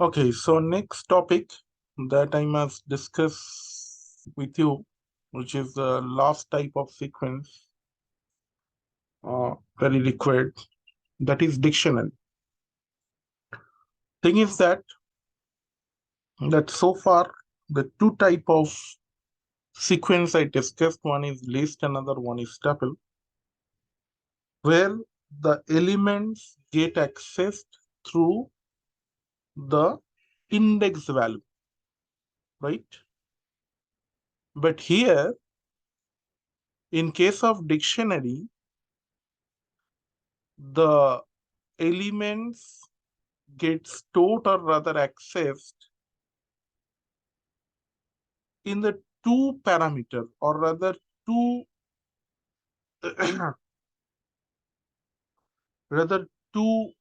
Okay, so next topic that I must discuss with you, which is the last type of sequence very required, that is dictionary. Thing is that so far the two type of sequence I discussed, one is list, another one is tuple, where the elements get accessed through the index value, right? But here, in case of dictionary, the elements get stored or rather accessed in the two parameter or rather two rather two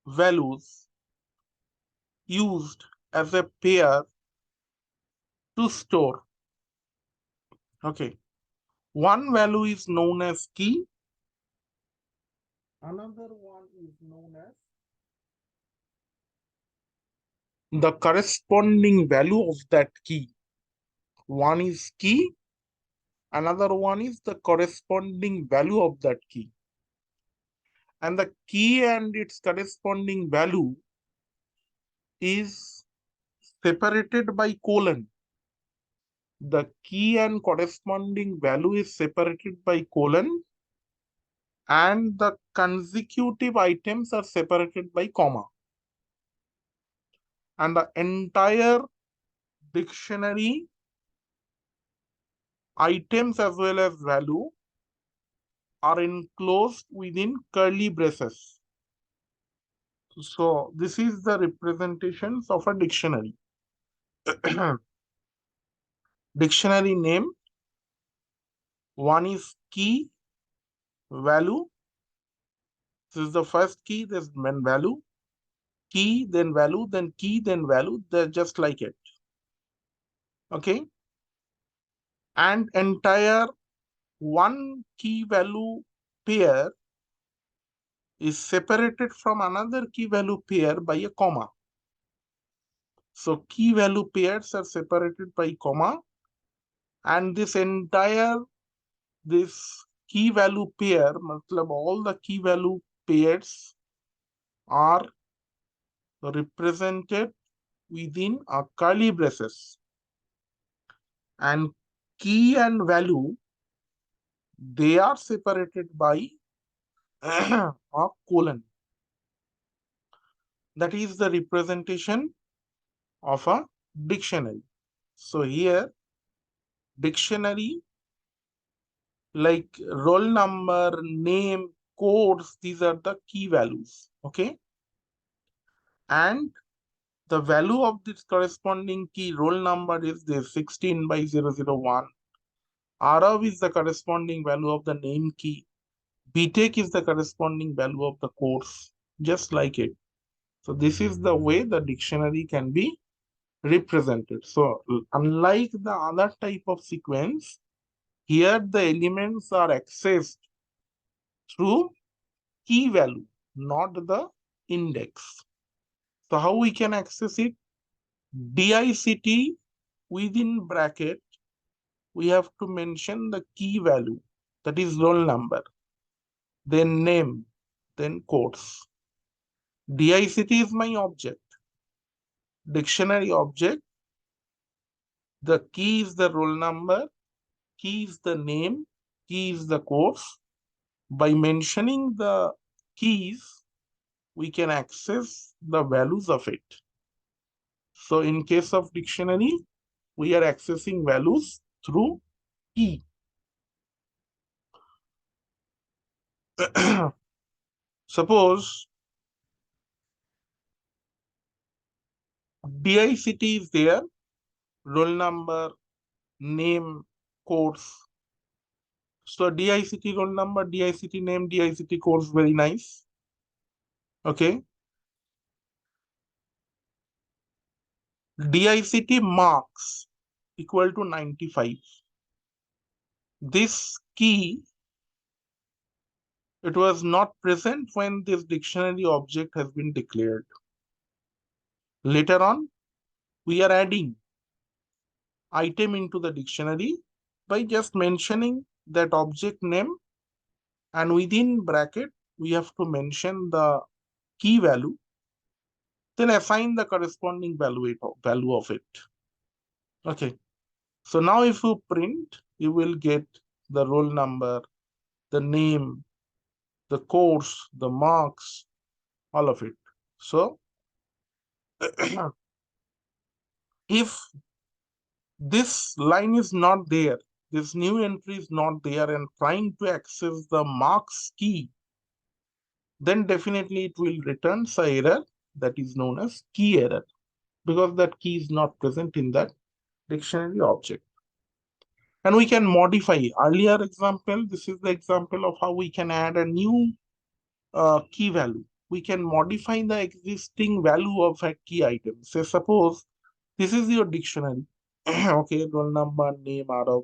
values used as a pair to store. Okay, one value is known as key, another one is known as the corresponding value of that key. One is key, another one is the corresponding value of that key. And the key and its corresponding value is separated by colon. The key and corresponding value is separated by colon, and the consecutive items are separated by comma. And the entire dictionary items as well as value are enclosed within curly braces. So this is the representations of a dictionary. Dictionary name, one is key, value. This is the first key, this then value, key, then value, then key, then value. They're just like it. Okay. And entire one key value pair is separated from another key value pair by a comma. So key value pairs are separated by comma, and this key value pair, matlab all the key value pairs are represented within a curly braces, and key and value, they are separated by a colon. That is the representation of a dictionary. So here, dictionary, like roll number, name, codes, these are the key values. Okay. And the value of this corresponding key, roll number is this 16 by 001. ROV is the corresponding value of the name key. BTEC is the corresponding value of the course, just like it. So this is the way the dictionary can be represented. So unlike the other type of sequence, here the elements are accessed through key value, not the index. So how we can access it? DICT within bracket, we have to mention the key value, that is roll number, then name, then codes. DICT is my object. Dictionary object, the key is the roll number, key is the name, key is the course. By mentioning the keys, we can access the values of it. So in case of dictionary, we are accessing values through key. Suppose DICT is there, roll number, name, course. So DICT roll number, DICT name, DICT course, very nice. Okay. DICT marks equal to 95. This key, it was not present when this dictionary object has been declared. Later on, we are adding item into the dictionary by just mentioning that object name, and within bracket we have to mention the key value, then assign the corresponding value of it. Okay. So now if you print, you will get the roll number, the name, the course, the marks, all of it. So if this line is not there, this new entry is not there, and trying to access the marks key, then definitely it will return an error that is known as key error, because that key is not present in that dictionary object. And we can modify earlier example. This is the example of how we can add a new key value. We can modify the existing value of a key item. Say suppose this is your dictionary. Okay, roll number, name out of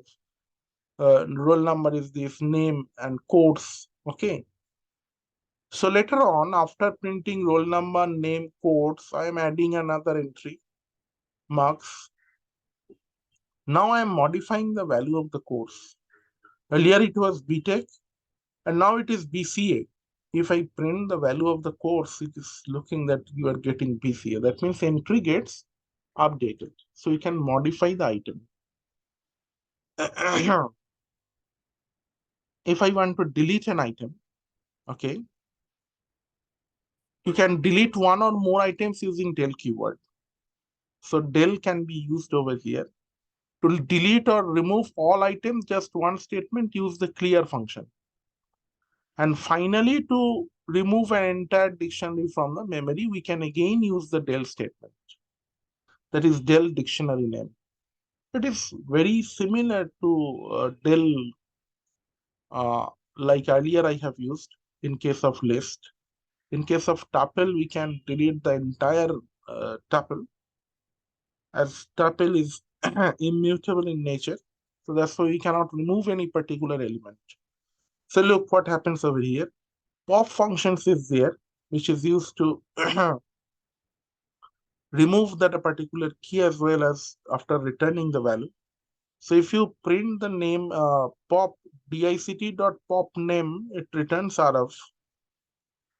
roll number is this, name and codes. Okay. So later on, after printing roll number, name, codes, I am adding another entry, marks. Now I am modifying the value of the course. Earlier it was BTech and now it is BCA. If I print the value of the course, it is looking that you are getting BCA. That means entry gets updated. So you can modify the item. If I want to delete an item, okay, you can delete one or more items using del keyword. So del can be used over here. To delete or remove all items, just one statement, use the clear function. And finally, to remove an entire dictionary from the memory, we can again use the del statement. That is del dictionary name. It is very similar to del, like earlier I have used in case of list. In case of tuple, we can delete the entire tuple, as tuple is immutable in nature. So that's why we cannot remove any particular element. So look what happens over here. Pop functions is there, which is used to remove that a particular key as well as after returning the value. So if you print the name pop dict.pop name, it returns RF.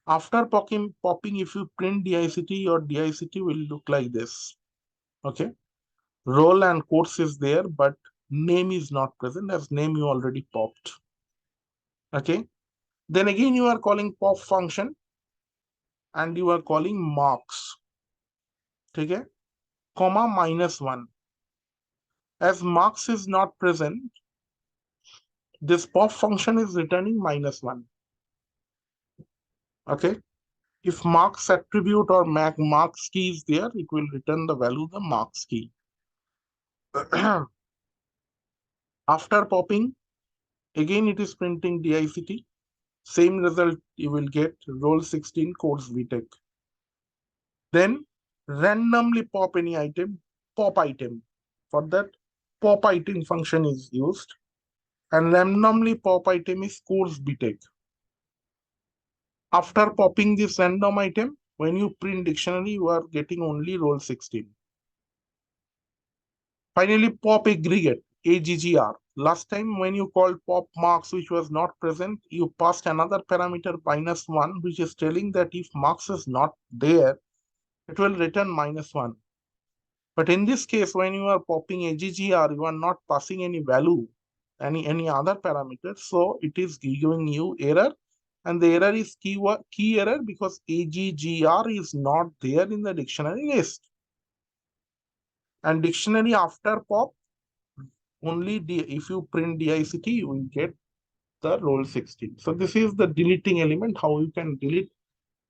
After popping, if you print dict, your dict will look like this. Okay. Roll and course is there, but name is not present, as name you already popped. Okay. Then again, you are calling pop function and you are calling marks. Okay. Comma -1. As marks is not present, this pop function is returning -1. Okay. If marks attribute or marks key is there, it will return the value the marks key. After popping, again it is printing dict. Same result you will get, roll 16 codes VTech. Then randomly pop any item, pop item. For that, pop item function is used. And randomly pop item is course BTech. After popping this random item, when you print dictionary, you are getting only roll 16. Finally, pop aggregate, AGGR. Last time when you called pop marks, which was not present, you passed another parameter -1, which is telling that if marks is not there, it will return -1. But in this case, when you are popping AGGR, you are not passing any value, any other parameter. So it is giving you error. And the error is key error because AGGR is not there in the dictionary list. And dictionary after pop, only if you print dict, you will get the roll 16. So this is the deleting element, how you can delete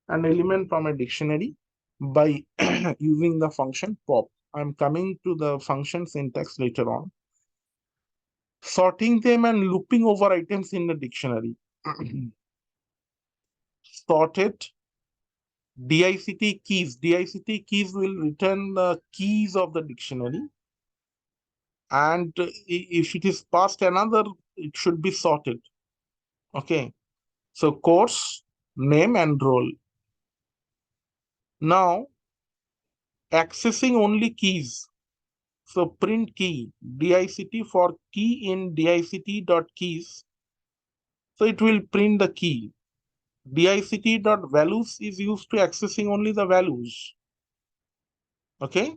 an element from a dictionary by using the function pop. I'm coming to the function syntax later on. Sorting them and looping over items in the dictionary. Sorted dict keys. Dict keys will return the keys of the dictionary. And if it is passed another, it should be sorted. Okay. So course, name and role. Now, accessing only keys. So print key, dict for key in dict.keys. So it will print the key. Dict.values is used to accessing only the values. Okay.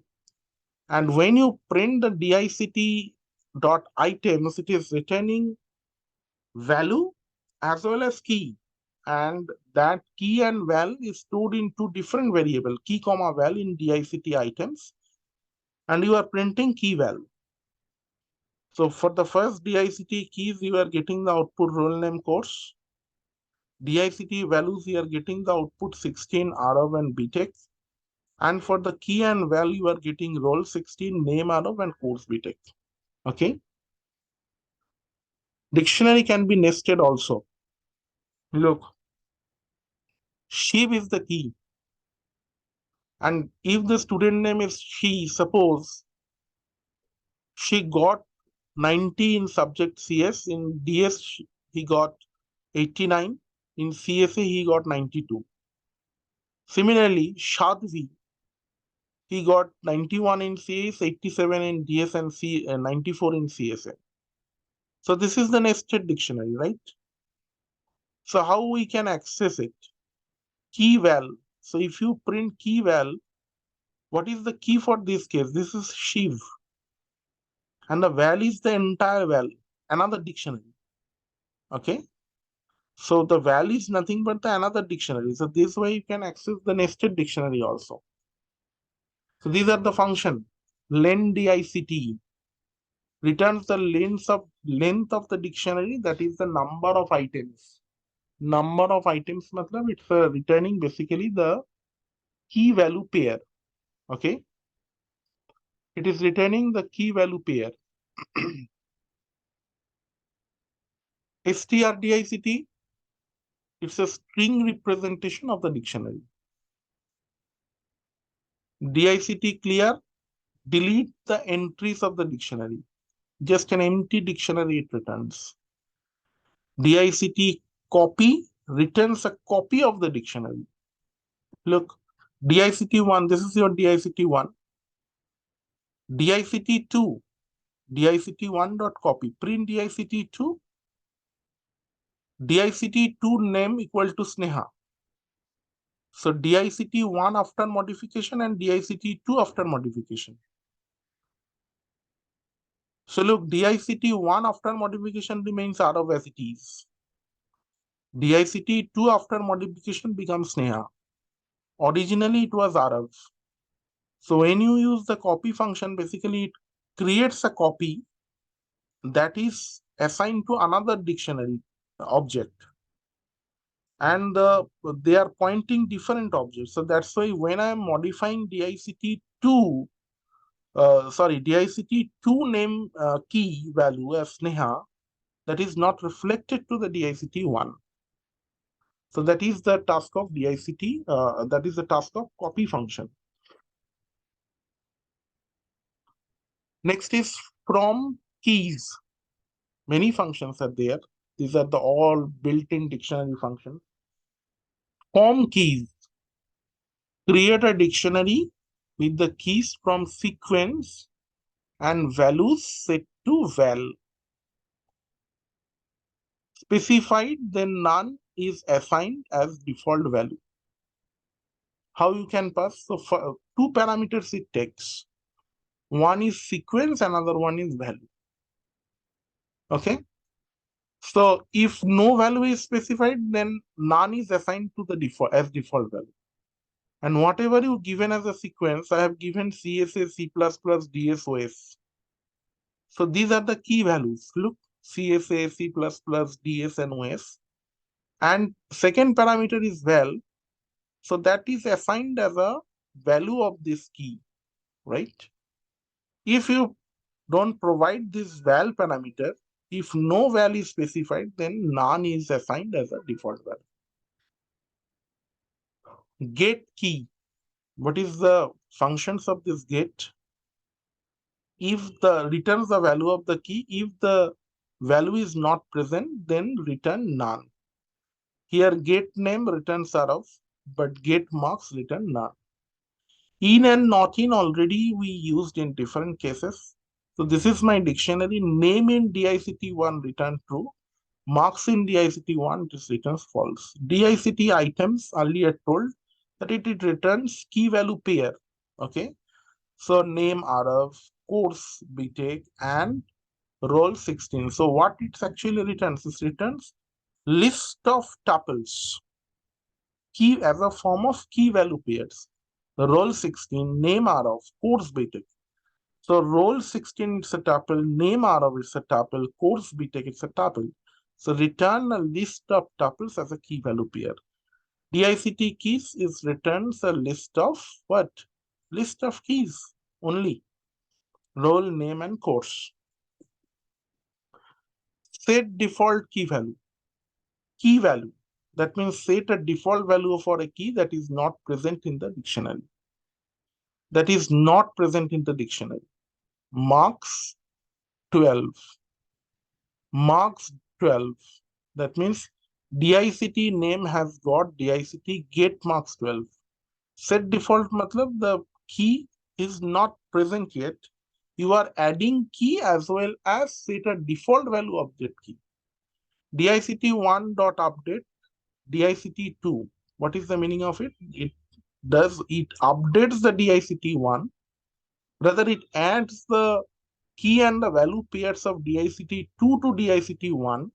And when you print the dict.items, it is returning value as well as key. And that key and val is stored in two different variable, key comma val in dict items. And you are printing key val. So for the first dict keys, you are getting the output roll name course. Dict values, you are getting the output 16 Arab and BTech. And for the key and val, you are getting roll 16 name Arab and course BTech. Okay. Dictionary can be nested also. Look, Shiv is the key. And if the student name is she, suppose she got 90 in subject CS, in DS he got 89, in CSA he got 92. Similarly, Shadvi, he got 91 in CS, 87 in DS and 94 in CSA. So this is the nested dictionary, right? So how we can access it? Key val. So if you print key val, what is the key for this case? This is Shiv. And the val is the entire val, another dictionary. Okay. So the val is nothing but the another dictionary. So this way you can access the nested dictionary also. So these are the function. Len dict returns the length of the dictionary, that is the number of items. Number of items matlab it's returning basically the key value pair. Okay. It is returning the key value pair. strdict, it's a string representation of the dictionary. Dict clear, delete the entries of the dictionary. Just an empty dictionary it returns. Dict copy returns a copy of the dictionary. Look, dict1, this is your dict1. Dict2, dict1 dot copy. Print dict2, dict2 name equal to Sneha. So dict1 after modification and dict2 after modification. So look, dict1 after modification remains Arav as it is. Dict2 after modification becomes Sneha. Originally it was Arav. So when you use the copy function, basically it creates a copy that is assigned to another dictionary object. And they are pointing different objects. So that's why when I am modifying dict2, dict2 name key value as Sneha, that is not reflected to the dict1. So that is the task of dict, that is the task of copy function. Next is from keys. Many functions are there. These are the all built-in dictionary functions. From keys. Create a dictionary with the keys from sequence and values set to val. Specified, then none is assigned as default value. How you can pass? So for two parameters it takes. One is sequence, another one is value. Okay. So if no value is specified, then none is assigned to the default as default value. And whatever you given as a sequence, I have given CSA, C++, DSOS. So these are the key values. Look, CSA, C++, DS, and OS. And second parameter is val. So that is assigned as a value of this key, right? If you don't provide this val parameter, if no val is specified, then none is assigned as a default value. Get key. What is the functions of this get? If the returns the value of the key, if the value is not present, then return none. Here get name returns Arav, but get marks return none. In and not in already we used in different cases. So this is my dictionary. Name in DICT1 return true. Marks in DICT1 it is returns false. DICT items earlier told that it returns key value pair. Okay. So name Arav, course BTech and roll 16. So what it actually returns? It returns list of tuples key as a form of key value pairs. The roll 16 name Arav, course BTech. So roll 16 it's a tuple, name Arav is a tuple, course BTech it's a tuple. So return a list of tuples as a key value pair. DICT keys is returns a list of what? List of keys only. Role name and course. Set default key value. Key value. That means set a default value for a key that is not present in the dictionary. That is not present in the dictionary. Marks 12. Marks 12. That means DICT name has got DICT get marks 12. Set default matlab the key is not present yet. You are adding key as well as set a default value of that key. DICT1 dot update DICT2. What is the meaning of it? It updates the DICT1. Rather, it adds the key and the value pairs of DICT2 to DICT1,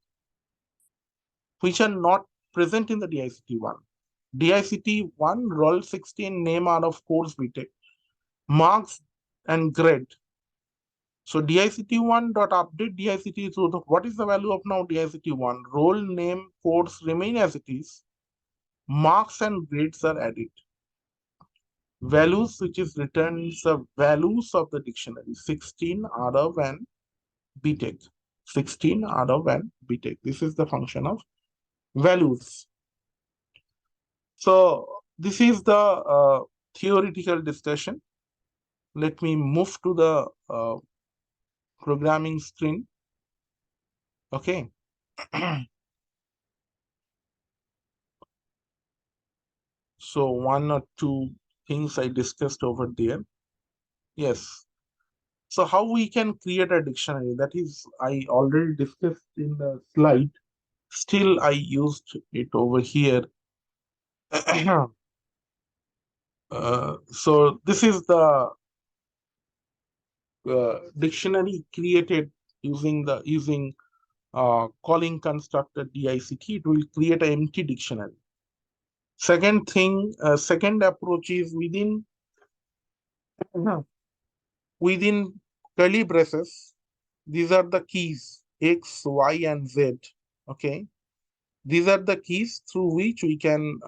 which are not present in the DICT1. DICT1 roll 16 name are of course BTech, marks and grade. So DICT1 dot update DICT2. What is the value of now DICT1? Role name course remain as it is. Marks and grades are added. Values which is returns the values of the dictionary 16 Arav and BTech. 16 Arav and BTech. This is the function of values. So this is the theoretical discussion. Let me move to the programming screen. Okay. So one or two things I discussed over there. Yes. So how we can create a dictionary? That is, I already discussed in the slide. Still, I used it over here. So this is the dictionary created using calling constructor DICT. It will create an empty dictionary. Second thing, second approach is within curly braces. These are the keys X, Y, and Z. Okay, these are the keys through which we can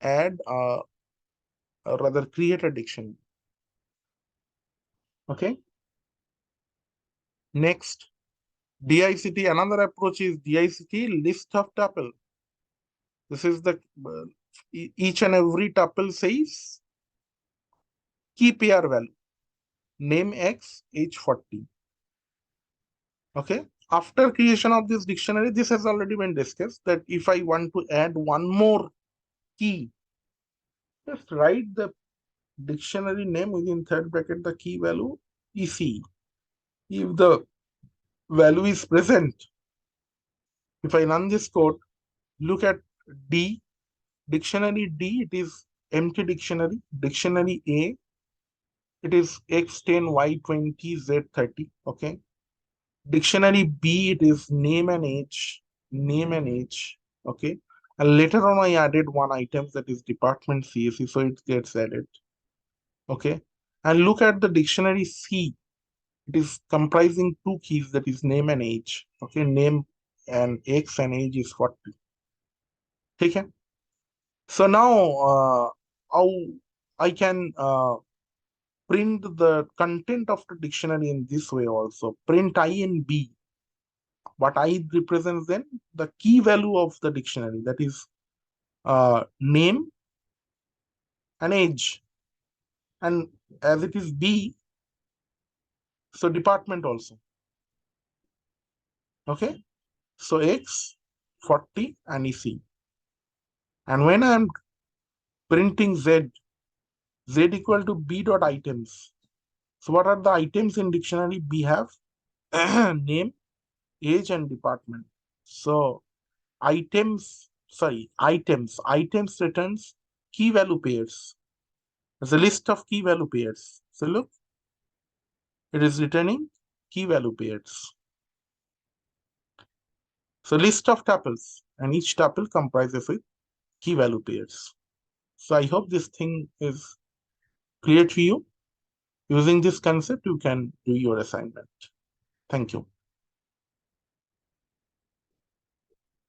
add or rather create a dictionary. Okay. Next, DICT. Another approach is DICT list of tuple. This is the each and every tuple says key pair value. Name X, age 40. Okay. After creation of this dictionary, this has already been discussed that if I want to add one more key, just write the dictionary name within third bracket, the key value EC. If the value is present, if I run this code, look at D, dictionary D, it is empty dictionary. Dictionary A, it is X10, Y20, Z30. Okay. Dictionary B, it is name and age, name and age. Okay. And later on, I added one item that is department CSE, so it gets added. Okay. And look at the dictionary C. It is comprising two keys, that is name and age. Okay. Name and X and age is 40. Okay. So now, how I can print the content of the dictionary in this way also. Print I and B. What I represents then the key value of the dictionary, that is name and age. And as it is B, so department also. Okay. So X, 40 and EC. And when I am printing Z, Z equal to B dot items. So what are the items in dictionary? B have name, age, and department. So items returns key value pairs. There's a list of key value pairs. So look, it is returning key value pairs. So list of tuples, and each tuple comprises with key value pairs. So I hope this thing is clear to you. Using this concept, you can do your assignment. Thank you.